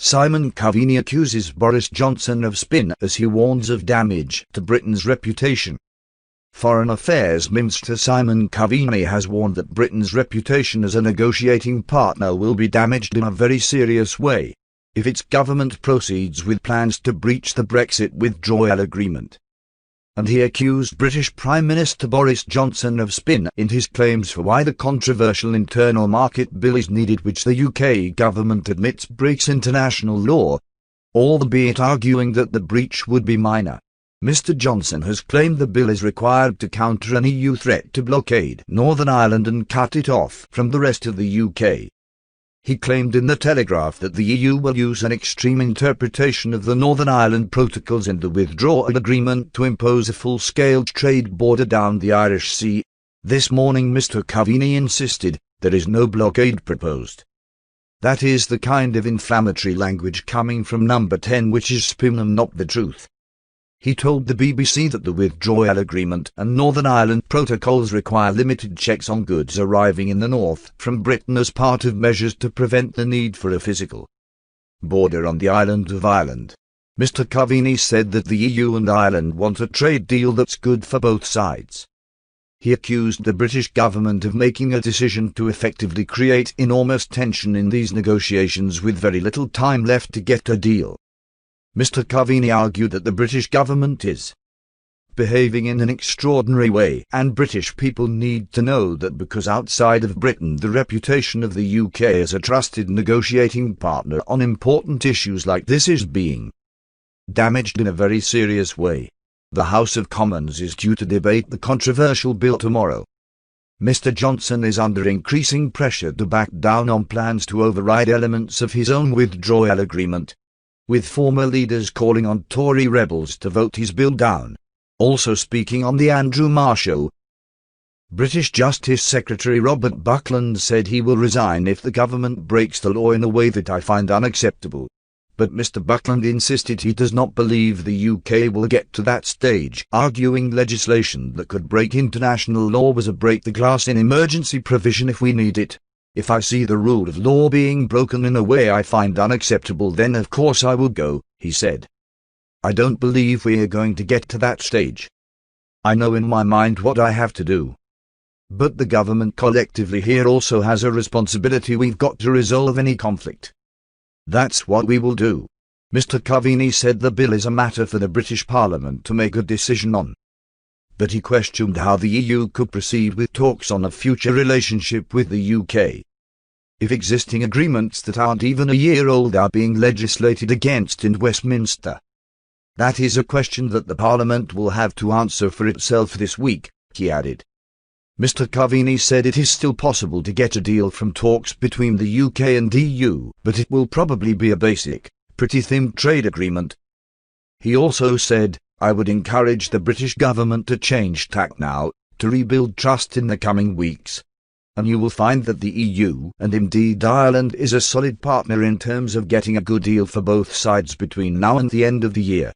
Simon Coveney accuses Boris Johnson of spin as he warns of damage to Britain's reputation. Foreign Affairs Minster Simon Coveney has warned that Britain's reputation as a negotiating partner will be damaged in a very serious way if its government proceeds with plans to breach the Brexit Withdrawal Agreement. And he accused British Prime Minister Boris Johnson of spin in his claims for why the controversial internal market bill is needed, which the UK government admits breaks international law, albeit arguing that the breach would be minor. Mr Johnson has claimed the bill is required to counter an EU threat to blockade Northern Ireland and cut it off from the rest of the UK. He claimed in the Telegraph that the EU will use an extreme interpretation of the Northern Ireland Protocols in the Withdrawal Agreement to impose a full-scale trade border down the Irish Sea. This morning Mr Coveney insisted there is no blockade proposed. That is the kind of inflammatory language coming from Number 10 which is spin and not the truth. He told the BBC that the Withdrawal Agreement and Northern Ireland Protocols require limited checks on goods arriving in the north from Britain as part of measures to prevent the need for a physical border on the island of Ireland. Mr Coveney said that the EU and Ireland want a trade deal that's good for both sides. He accused the British government of making a decision to effectively create enormous tension in these negotiations with very little time left to get a deal. Mr Coveney argued that the British government is behaving in an extraordinary way, and British people need to know that because outside of Britain the reputation of the UK as a trusted negotiating partner on important issues like this is being damaged in a very serious way. The House of Commons is due to debate the controversial bill tomorrow. Mr Johnson is under increasing pressure to back down on plans to override elements of his own withdrawal agreement, with former leaders calling on Tory rebels to vote his bill down. Also speaking on the Andrew Marr Show, British Justice Secretary Robert Buckland said he will resign if the government breaks the law in a way that I find unacceptable. But Mr Buckland insisted he does not believe the UK will get to that stage, arguing legislation that could break international law was a break-the-glass-in emergency provision if we need it. If I see the rule of law being broken in a way I find unacceptable, then of course I will go, he said. I don't believe we are going to get to that stage. I know in my mind what I have to do. But the government collectively here also has a responsibility. We've got to resolve any conflict. That's what we will do. Mr Coveney said the bill is a matter for the British Parliament to make a decision on. But he questioned how the EU could proceed with talks on a future relationship with the UK if existing agreements that aren't even a year old are being legislated against in Westminster. That is a question that the Parliament will have to answer for itself this week, he added. Mr Coveney said it is still possible to get a deal from talks between the UK and EU, but it will probably be a basic, pretty thin trade agreement. He also said, I would encourage the British government to change tack now, to rebuild trust in the coming weeks. And you will find that the EU, and indeed Ireland, is a solid partner in terms of getting a good deal for both sides between now and the end of the year.